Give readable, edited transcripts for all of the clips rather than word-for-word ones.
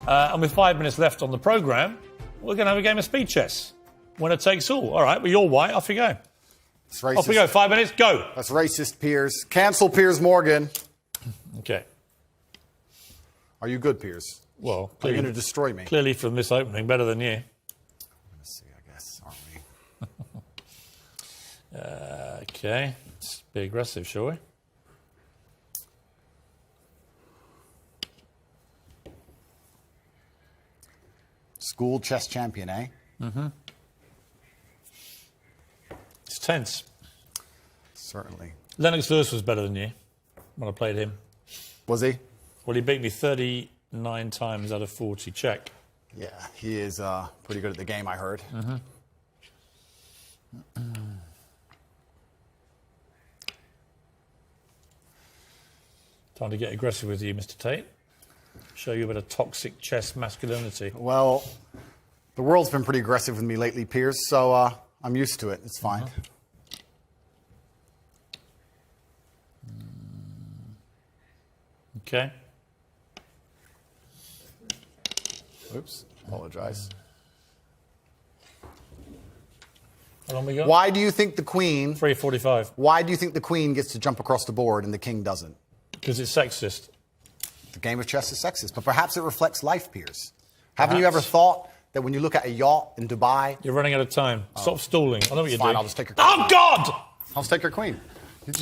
And with 5 minutes left on the programme, we're going to have a game of speed chess. Winner takes all. All right, well, you're white. Off you go. It's racist. Off we go. 5 minutes, go. That's racist, Piers. Cancel Piers Morgan. Okay. Are you good, Piers? Well, are you going to destroy me? Clearly from this opening, better than you. Let's see, I guess, aren't we? Okay. Let's be aggressive, shall we? School chess champion, eh? Mm-hmm. It's tense. Certainly. Lennox Lewis was better than you when I played him. Was he? Well, he beat me 39 times out of 40. Check. Yeah, he is pretty good at the game, I heard. Mm-hmm. Time to get aggressive with you, Mr. Tate. Show you a bit of toxic chess masculinity. Well, the world's been pretty aggressive with me lately, Piers, so I'm used to it. It's fine. Okay. Oops, apologize. How long we got? Why do you think the queen... 3:45. Why do you think the queen gets to jump across the board and the king doesn't? Because it's sexist. The game of chess is sexist, but perhaps it reflects life, Piers. Haven't you ever thought that when you look at a yacht in Dubai... You're running out of time. Stop stalling. I know what you're doing. I'll just take your queen. Oh, God! I'll just take your queen.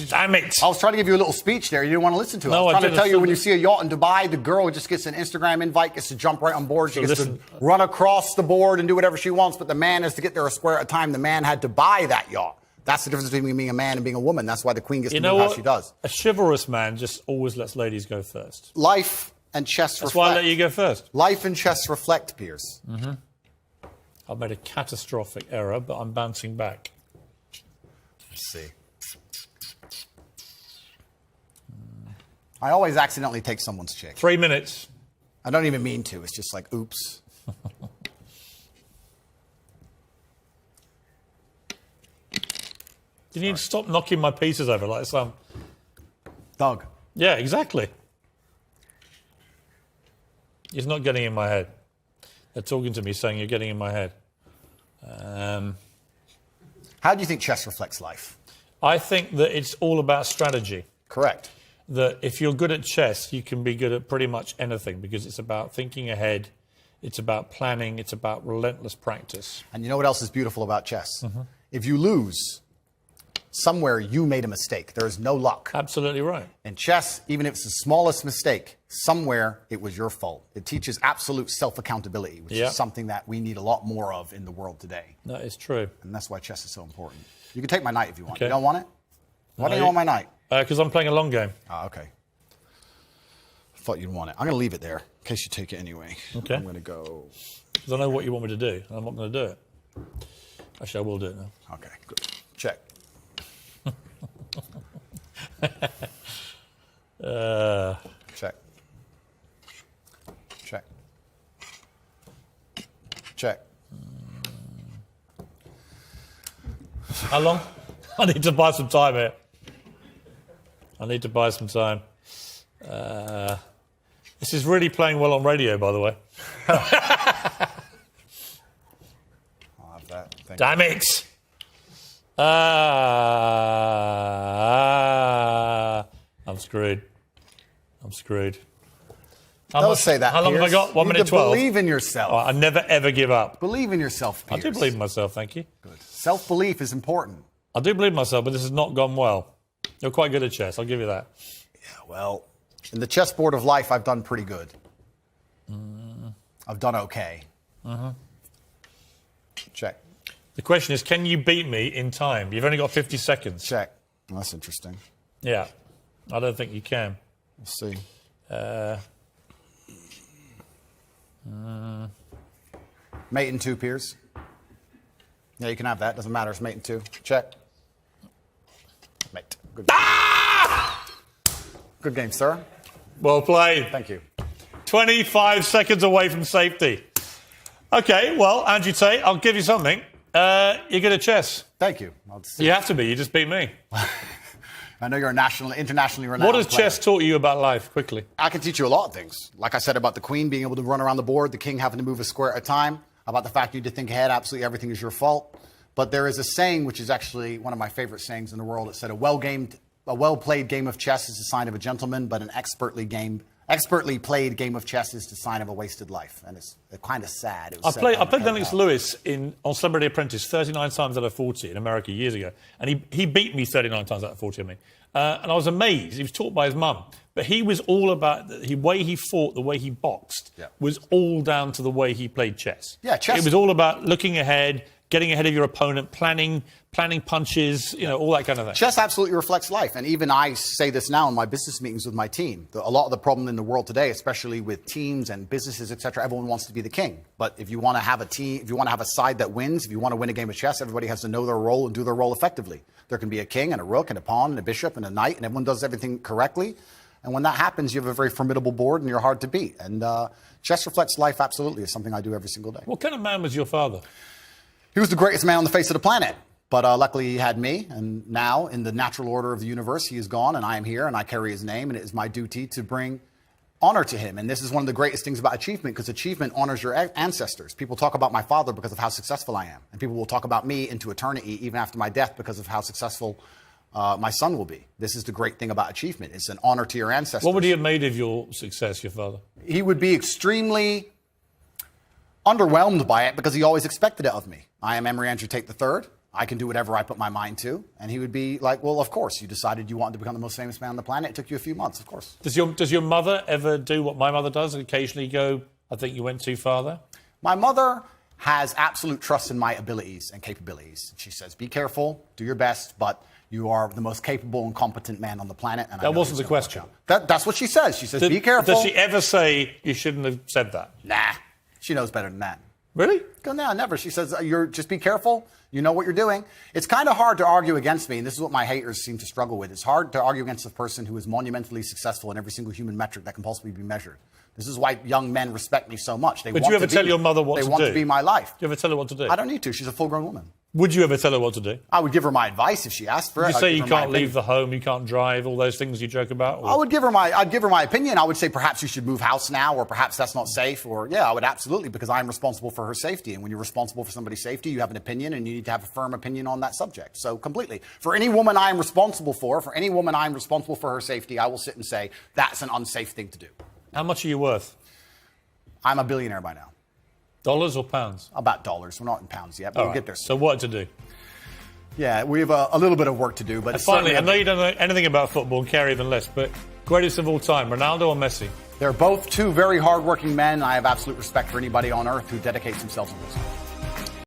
Damn it. I was trying to give you a little speech there. You didn't want to listen to it. No, I was trying to tell you when you didn't. see a yacht in Dubai, the girl just gets an Instagram invite, gets to jump right on board. She gets to run across the board and do whatever she wants, but the man has to get there a square at a time. The man had to buy that yacht. That's the difference between being a man and being a woman. That's why the queen gets to move how she does. A chivalrous man just always lets ladies go first. Life and chess reflect. That's why I let you go first. Life and chess reflect, Piers. Mm-hmm. I've made a catastrophic error, but I'm bouncing back. Let's see. I always accidentally take someone's chick. 3 minutes. I don't even mean to. It's just like, oops. You need to stop knocking my pieces over like some... Doug. Yeah, exactly. He's not getting in my head. They're talking to me saying you're getting in my head. How do you think chess reflects life? I think that it's all about strategy. Correct. That if you're good at chess, you can be good at pretty much anything because it's about thinking ahead, it's about planning, it's about relentless practice. And you know what else is beautiful about chess? Mm-hmm. If you lose, somewhere you made a mistake. There is no luck. Absolutely right. In chess, even if it's the smallest mistake, somewhere it was your fault. It teaches absolute self-accountability, which is something that we need a lot more of in the world today. That is true. And that's why chess is so important. You can take my knight if you want. Okay. You don't want it? Why don't you want my knight? Because I'm playing a long game. Ah, okay. I thought you'd want it. I'm going to leave it there in case you take it anyway. Okay. I'm going to go... Because I know what you want me to do, and I'm not going to do it. Actually, I will do it now. Okay, good. Check. Check. Check. Check. How long? I need to buy some time here. I need to buy some time. This is really playing well on radio, by the way. I'll have that. Damn it! I'm screwed. I'm screwed. Don't say that, How long have I Piers. got? 1 You minute need to 12. Believe in yourself. Oh, I never, ever give up. Believe in yourself, Piers. I do believe in myself, thank you. Good. Self-belief is important. I do believe in myself, but this has not gone well. You're quite good at chess, I'll give you that. Yeah, well, in the chessboard of life, I've done pretty good. I've done okay. Check. The question is, can you beat me in time? You've only got 50 seconds. Check. Well, that's interesting. Yeah, I don't think you can. Let's see. Mate in 2, Piers. Yeah, you can have that. Doesn't matter. It's mate in 2. Check. Mate. Good. Good game, sir. Well played. Thank you. 25 seconds away from safety. Okay, well, Andrew Tate, I'll give you something. You're good at chess. Thank you. You have to be. You just beat me. I know you're a internationally renowned What has player. chess taught you about life, quickly? I can teach you a lot of things. Like I said about the queen being able to run around the board, the king having to move a square at a time, about the fact you need to think ahead, absolutely everything is your fault. But there is a saying, which is actually one of my favorite sayings in the world. It said, a well-played game of chess is a sign of a gentleman, but an expertly played game of chess is the sign of a wasted life. And it's kind of sad. I played Lennox Lewis on Celebrity Apprentice 39 times out of 40 in America years ago. And he beat me 39 times out of 40, I mean. And I was amazed. He was taught by his mum. But he was all about the way he fought, the way he boxed, was all down to the way he played chess. Yeah, chess. It was all about looking ahead, getting ahead of your opponent, planning punches, all that kind of thing. Chess absolutely reflects life. And even I say this now in my business meetings with my team. A lot of the problem in the world today, especially with teams and businesses, et cetera, everyone wants to be the king. But if you want to have a team, if you want to have a side that wins, if you want to win a game of chess, everybody has to know their role and do their role effectively. There can be a king and a rook and a pawn and a bishop and a knight, and everyone does everything correctly. And when that happens, you have a very formidable board and you're hard to beat. And chess reflects life absolutely. It's something I do every single day. What kind of man was your father? He was the greatest man on the face of the planet. But luckily he had me, and now in the natural order of the universe, he is gone, and I am here, and I carry his name, and it is my duty to bring honor to him. And this is one of the greatest things about achievement, because achievement honors your ancestors. People talk about my father because of how successful I am, and people will talk about me into eternity, even after my death, because of how successful my son will be. This is the great thing about achievement. It's an honor to your ancestors. What would he have made of your success, your father? He would be extremely underwhelmed by it, because he always expected it of me. I am Emory Andrew Tate III. I can do whatever I put my mind to. And he would be like, well, of course, you decided you wanted to become the most famous man on the planet. It took you a few months, of course. Does your mother ever do what my mother does and occasionally go, I think you went too far there? My mother has absolute trust in my abilities and capabilities. She says, be careful, do your best, but you are the most capable and competent man on the planet. And that wasn't the question. That's what she says. She says, be careful. Does she ever say you shouldn't have said that? Nah, she knows better than that. Really? No, never. She says, just be careful. You know what you're doing. It's kind of hard to argue against me, and this is what my haters seem to struggle with. It's hard to argue against a person who is monumentally successful in every single human metric that can possibly be measured. This is why young men respect me so much. Would you ever tell your mother what to do? They want to be my life. Do you ever tell her what to do? I don't need to. She's a full-grown woman. Would you ever tell her what to do? I would give her my advice if she asked for it. You say you can't leave the home, you can't drive, all those things you joke about? Or? I'd give her my opinion. I would say perhaps you should move house now, or perhaps that's not safe. Or yeah, I would absolutely, because I'm responsible for her safety. And when you're responsible for somebody's safety, you have an opinion, and you need to have a firm opinion on that subject. So completely. For any woman I'm responsible for her safety, I will sit and say that's an unsafe thing to do. How much are you worth? I'm a billionaire by now. Dollars or pounds? About dollars. We're not in pounds yet, but we'll get there. So what to do? Yeah, we have a little bit of work to do. But finally, I know you don't know anything about football, and care even less, but greatest of all time, Ronaldo or Messi? They're both two very hardworking men. I have absolute respect for anybody on earth who dedicates themselves to this.